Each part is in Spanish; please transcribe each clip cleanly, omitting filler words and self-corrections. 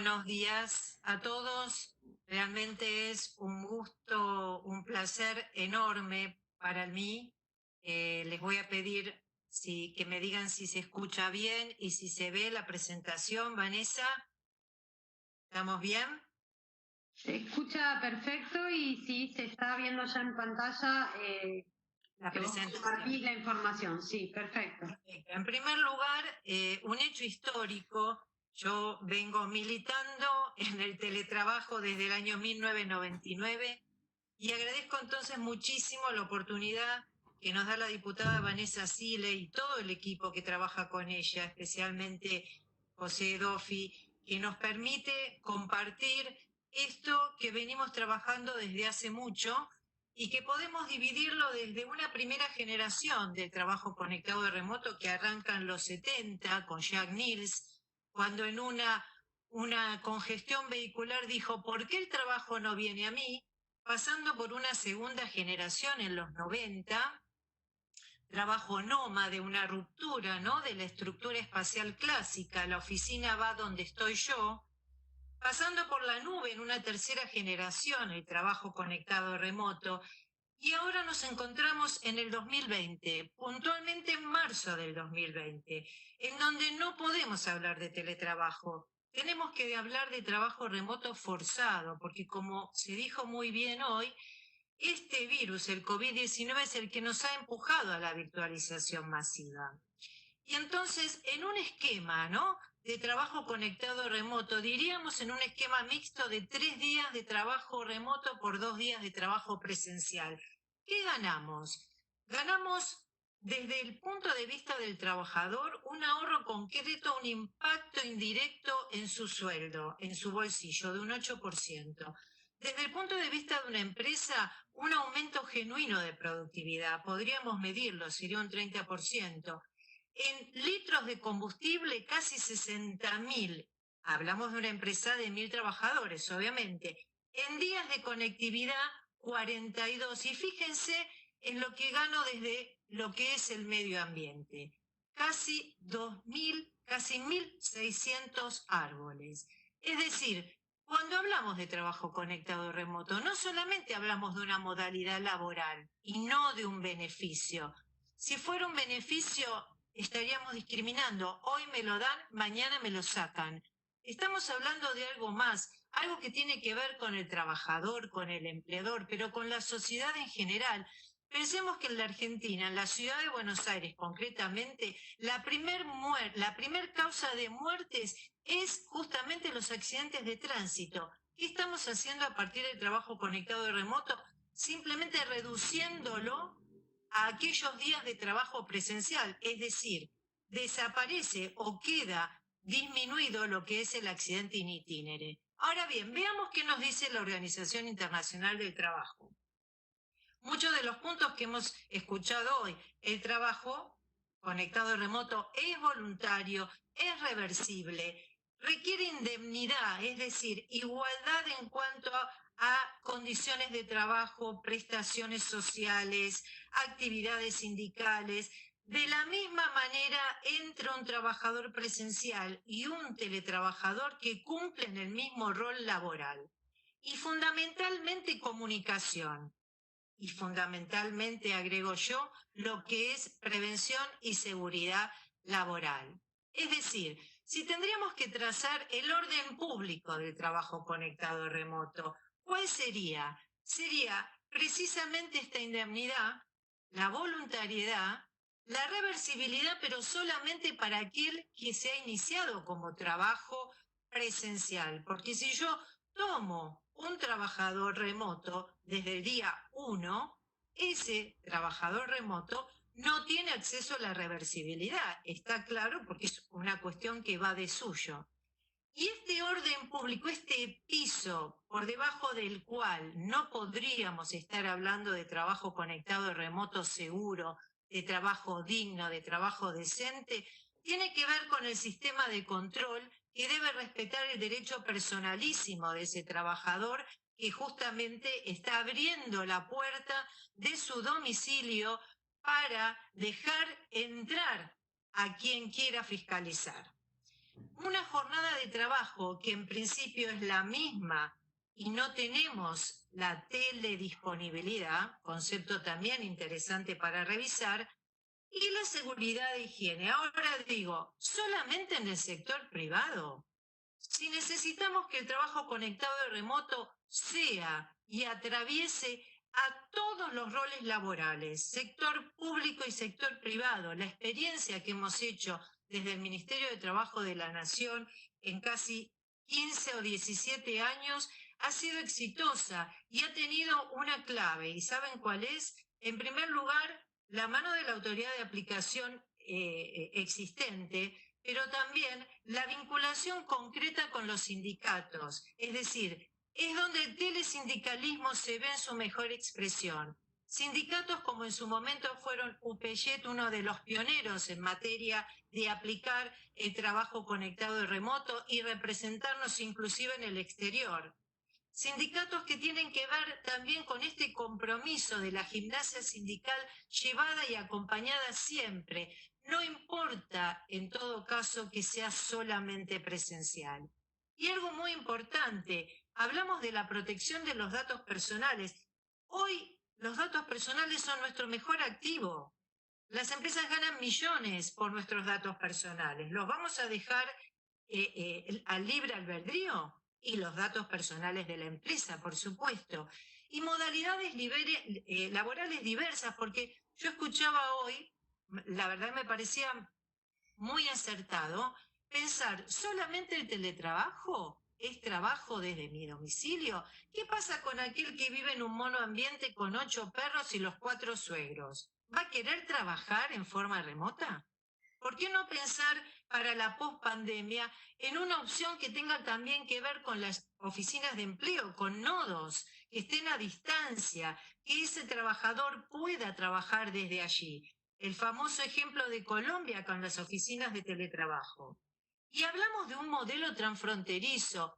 Buenos días a todos. Realmente es un gusto, un placer enorme para mí. Les voy a pedir que me digan si se escucha bien y si se ve la presentación. Vanessa, ¿estamos bien? Se escucha perfecto y sí, se está viendo ya en pantalla La que vos presentación. compartís la información. Sí, perfecto. Perfecto. En primer lugar, un hecho histórico. Yo vengo militando en el teletrabajo desde el año 1999 y agradezco entonces muchísimo la oportunidad que nos da la diputada Vanessa Sile y todo el equipo que trabaja con ella, especialmente José Dofi, que nos permite compartir esto que venimos trabajando desde hace mucho y que podemos dividirlo desde una primera generación del trabajo conectado de remoto que arranca en los 70 con Jack Niels, cuando en una congestión vehicular dijo, ¿por qué el trabajo no viene a mí? Pasando por una segunda generación en los 90, trabajo nómade, una ruptura, ¿no?, de la estructura espacial clásica, la oficina va donde estoy yo, pasando por la nube en una tercera generación, el trabajo conectado remoto, y ahora nos encontramos en el 2020, puntualmente en marzo del 2020, en donde no podemos hablar de teletrabajo. Tenemos que hablar de trabajo remoto forzado, porque como se dijo muy bien hoy, este virus, el COVID-19, es el que nos ha empujado a la virtualización masiva. Y entonces, en un esquema, ¿no?, de trabajo conectado remoto, diríamos en un esquema mixto de 3 días de trabajo remoto por 2 días de trabajo presencial. ¿Qué ganamos? Ganamos, desde el punto de vista del trabajador, un ahorro concreto, un impacto indirecto en su sueldo, en su bolsillo, de un 8%. Desde el punto de vista de una empresa, un aumento genuino de productividad, podríamos medirlo, sería un 30%. En litros de combustible, casi 60.000. Hablamos de una empresa de 1.000 trabajadores, obviamente. En días de conectividad, 42. Y fíjense en lo que gano desde lo que es el medio ambiente. Casi 2.000, casi 1.600 árboles. Es decir, cuando hablamos de trabajo conectado remoto, no solamente hablamos de una modalidad laboral y no de un beneficio. Si fuera un beneficio, estaríamos discriminando. Hoy me lo dan, mañana me lo sacan. Estamos hablando de algo más, algo que tiene que ver con el trabajador, con el empleador, pero con la sociedad en general. Pensemos que en la Argentina, en la ciudad de Buenos Aires concretamente, la primer causa de muertes es justamente los accidentes de tránsito. ¿Qué estamos haciendo a partir del trabajo conectado y remoto? Simplemente reduciéndolo a aquellos días de trabajo presencial, es decir, desaparece o queda disminuido lo que es el accidente in itinere. Ahora bien, veamos qué nos dice la Organización Internacional del Trabajo. Muchos de los puntos que hemos escuchado hoy, el trabajo conectado y remoto es voluntario, es reversible, requiere indemnidad, es decir, igualdad en cuanto a condiciones de trabajo, prestaciones sociales, actividades sindicales. De la misma manera, entre un trabajador presencial y un teletrabajador que cumplen el mismo rol laboral. Y fundamentalmente comunicación. Y fundamentalmente, agrego yo, lo que es prevención y seguridad laboral. Es decir, si tendríamos que trazar el orden público del trabajo conectado remoto, ¿cuál sería? Sería precisamente esta indemnidad, la voluntariedad, la reversibilidad, pero solamente para aquel que se ha iniciado como trabajo presencial. Porque si yo tomo un trabajador remoto desde el día 1, ese trabajador remoto no tiene acceso a la reversibilidad. Está claro, porque es una cuestión que va de suyo. Y este orden público, este piso por debajo del cual no podríamos estar hablando de trabajo conectado y remoto seguro, de trabajo digno, de trabajo decente, tiene que ver con el sistema de control que debe respetar el derecho personalísimo de ese trabajador que justamente está abriendo la puerta de su domicilio para dejar entrar a quien quiera fiscalizar. una jornada de trabajo que en principio es la misma y no tenemos la teledisponibilidad, concepto también interesante para revisar, y la seguridad de higiene. Ahora digo, ¿solamente en el sector privado? Si necesitamos que el trabajo conectado y remoto sea y atraviese a todos los roles laborales, sector público y sector privado, la experiencia que hemos hecho desde el Ministerio de Trabajo de la Nación en casi 15 o 17 años ha sido exitosa y ha tenido una clave. ¿Y saben cuál es? En primer lugar, la mano de la autoridad de aplicación existente, pero también la vinculación concreta con los sindicatos, es decir, es donde el telesindicalismo se ve en su mejor expresión. Sindicatos como en su momento fueron UPYET, uno de los pioneros en materia de aplicar el trabajo conectado y remoto y representarnos inclusive en el exterior. Sindicatos que tienen que ver también con este compromiso de la gimnasia sindical llevada y acompañada siempre. No importa, en todo caso, que sea solamente presencial. Y algo muy importante, hablamos de la protección de los datos personales. Hoy los datos personales son nuestro mejor activo. Las empresas ganan millones por nuestros datos personales. ¿Los vamos a dejar al libre albedrío? Y los datos personales de la empresa, por supuesto. Y modalidades laborales diversas, porque yo escuchaba hoy, la verdad me parecía muy acertado, pensar, ¿solamente el teletrabajo es trabajo desde mi domicilio? ¿Qué pasa con aquel que vive en un monoambiente con 8 perros y los 4 suegros? ¿Va a querer trabajar en forma remota? ¿Por qué no pensar para la pospandemia en una opción que tenga también que ver con las oficinas de empleo, con nodos, que estén a distancia, que ese trabajador pueda trabajar desde allí? El famoso ejemplo de Colombia con las oficinas de teletrabajo. Y hablamos de un modelo transfronterizo.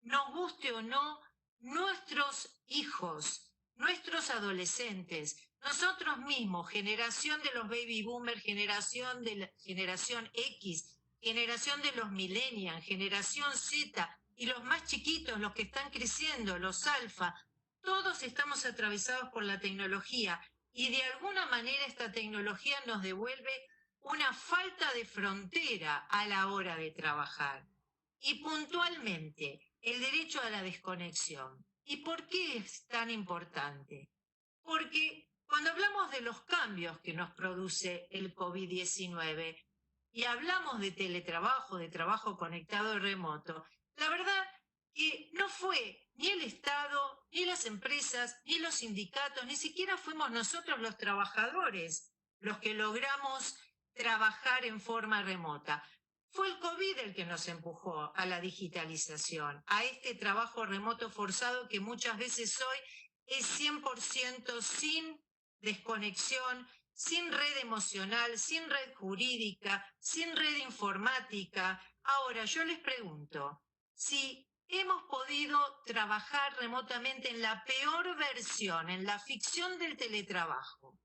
Nos guste o no, nuestros hijos, nuestros adolescentes, nosotros mismos, generación de los baby boomers, generación de la generación X, generación de los millennials, generación Z y los más chiquitos, los que están creciendo, los alfa, todos estamos atravesados por la tecnología y de alguna manera esta tecnología nos devuelve una falta de frontera a la hora de trabajar. Y puntualmente, el derecho a la desconexión. ¿Y por qué es tan importante? Porque cuando hablamos de los cambios que nos produce el COVID-19 y hablamos de teletrabajo, de trabajo conectado y remoto, la verdad que no fue ni el Estado, ni las empresas, ni los sindicatos, ni siquiera fuimos nosotros los trabajadores los que logramos trabajar en forma remota. Fue el COVID el que nos empujó a la digitalización, a este trabajo remoto forzado que muchas veces hoy es 100% sin desconexión, sin red emocional, sin red jurídica, sin red informática. Ahora, yo les pregunto, si hemos podido trabajar remotamente en la peor versión, en la ficción del teletrabajo,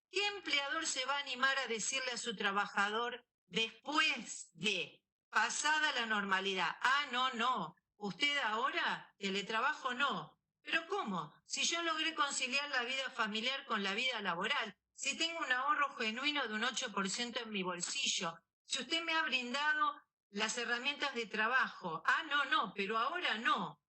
¿qué empleador se va a animar a decirle a su trabajador después de pasada la normalidad? Ah, no, usted ahora teletrabajo no. ¿Pero cómo? Si yo logré conciliar la vida familiar con la vida laboral, si tengo un ahorro genuino de un 8% en mi bolsillo, si usted me ha brindado las herramientas de trabajo. Ah, no, pero ahora no.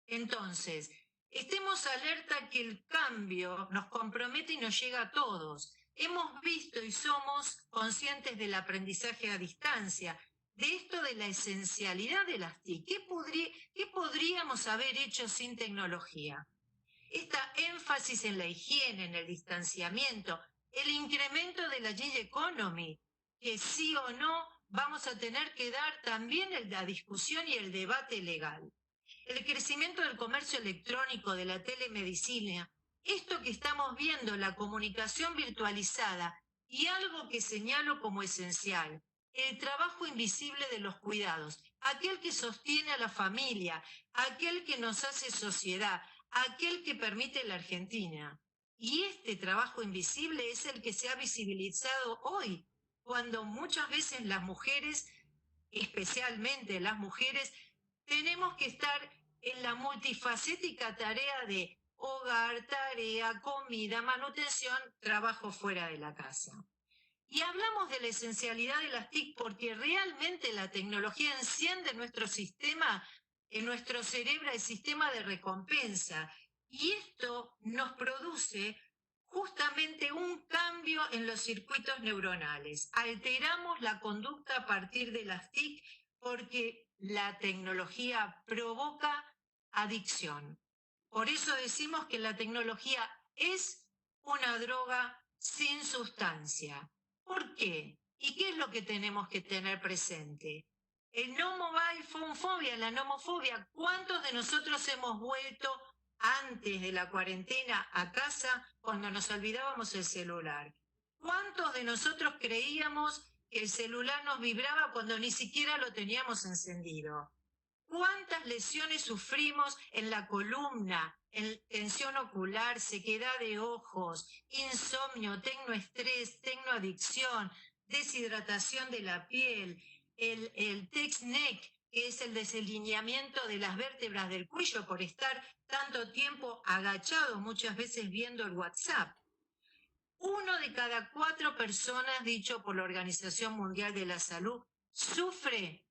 Entonces, estemos alerta que el cambio nos compromete y nos llega a todos. Hemos visto y somos conscientes del aprendizaje a distancia, de esto de la esencialidad de las TIC. ¿Qué podríamos haber hecho sin tecnología? Esta énfasis en la higiene, en el distanciamiento, el incremento de la gig economy, que sí o no vamos a tener que dar también la discusión y el debate legal. El crecimiento del comercio electrónico, de la telemedicina, esto que estamos viendo, la comunicación virtualizada y algo que señalo como esencial, el trabajo invisible de los cuidados, aquel que sostiene a la familia, aquel que nos hace sociedad, aquel que permite la Argentina. Y este trabajo invisible es el que se ha visibilizado hoy, cuando muchas veces las mujeres especialmente las mujeres, tenemos que estar en la multifacética tarea de hogar, tarea, comida, manutención, trabajo fuera de la casa. Y hablamos de la esencialidad de las TIC porque realmente la tecnología enciende nuestro sistema, en nuestro cerebro, el sistema de recompensa. Y esto nos produce justamente un cambio en los circuitos neuronales. Alteramos la conducta a partir de las TIC porque la tecnología provoca adicción. Por eso decimos que la tecnología es una droga sin sustancia. ¿Por qué? ¿Y qué es lo que tenemos que tener presente? El no mobile phone phobia, la nomofobia. ¿Cuántos de nosotros hemos vuelto antes de la cuarentena a casa cuando nos olvidábamos el celular? ¿Cuántos de nosotros creíamos que el celular nos vibraba cuando ni siquiera lo teníamos encendido? ¿Cuántas lesiones sufrimos en la columna, en tensión ocular, sequedad de ojos, insomnio, tecnoestrés, tecnoadicción, deshidratación de la piel, el text-neck, que es el desalineamiento de las vértebras del cuello por estar tanto tiempo agachado, muchas veces viendo el WhatsApp? 1 de cada 4 personas, dicho por la Organización Mundial de la Salud, sufre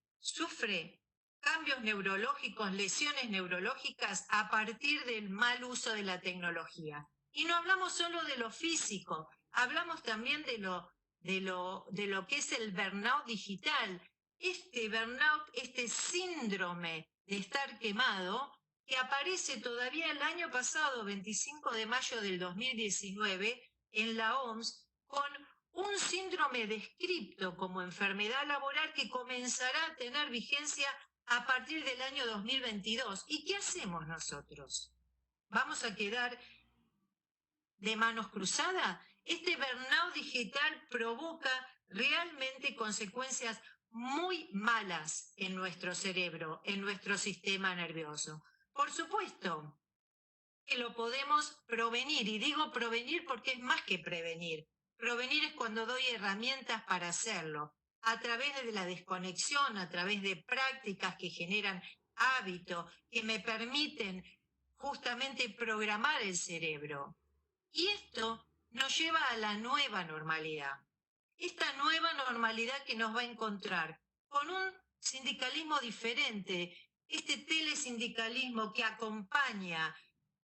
cambios neurológicos, lesiones neurológicas a partir del mal uso de la tecnología. Y no hablamos solo de lo físico, hablamos también de lo que es el burnout digital. Este burnout, este síndrome de estar quemado, que aparece todavía el año pasado, 25 de mayo del 2019, en la OMS, con un síndrome descripto como enfermedad laboral que comenzará a tener vigencia a partir del año 2022. ¿Y qué hacemos nosotros? ¿Vamos a quedar de manos cruzadas? Este burnout digital provoca realmente consecuencias muy malas en nuestro cerebro, en nuestro sistema nervioso. Por supuesto que lo podemos prevenir, y digo prevenir porque es más que prevenir. Prevenir es cuando doy herramientas para hacerlo, a través de la desconexión, a través de prácticas que generan hábito, que me permiten justamente programar el cerebro. Y esto nos lleva a la nueva normalidad. Esta nueva normalidad que nos va a encontrar con un sindicalismo diferente, este telesindicalismo que acompaña,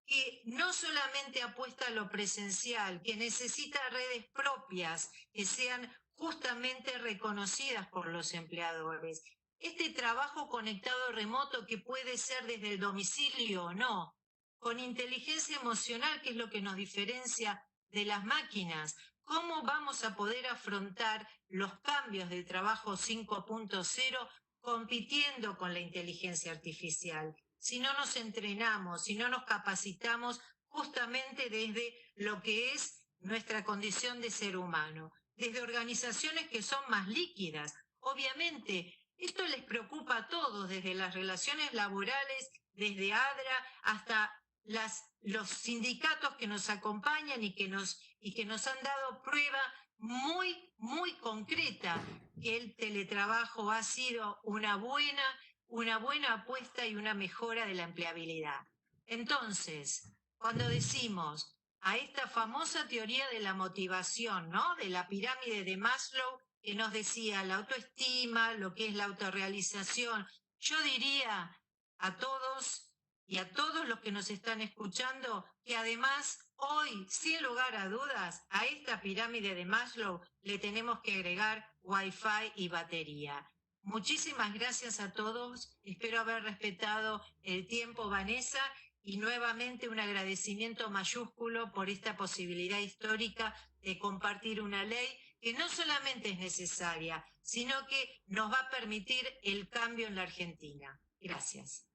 que no solamente apuesta a lo presencial, que necesita redes propias que sean justamente reconocidas por los empleadores. Este trabajo conectado remoto que puede ser desde el domicilio o no, con inteligencia emocional, que es lo que nos diferencia de las máquinas. ¿Cómo vamos a poder afrontar los cambios del trabajo 5.0 compitiendo con la inteligencia artificial? Si no nos entrenamos, si no nos capacitamos justamente desde lo que es nuestra condición de ser humano, desde organizaciones que son más líquidas. Obviamente, esto les preocupa a todos, desde las relaciones laborales, desde ADRA hasta los sindicatos que nos acompañan y que nos han dado prueba muy, muy concreta que el teletrabajo ha sido una buena apuesta y una mejora de la empleabilidad. Entonces, cuando decimos a esta famosa teoría de la motivación, ¿no? De la pirámide de Maslow, que nos decía la autoestima, lo que es la autorrealización, yo diría a todos y a todos los que nos están escuchando que además hoy, sin lugar a dudas, a esta pirámide de Maslow le tenemos que agregar Wi-Fi y batería. Muchísimas gracias a todos, espero haber respetado el tiempo, Vanessa, y nuevamente un agradecimiento mayúsculo por esta posibilidad histórica de compartir una ley que no solamente es necesaria, sino que nos va a permitir el cambio en la Argentina. Gracias.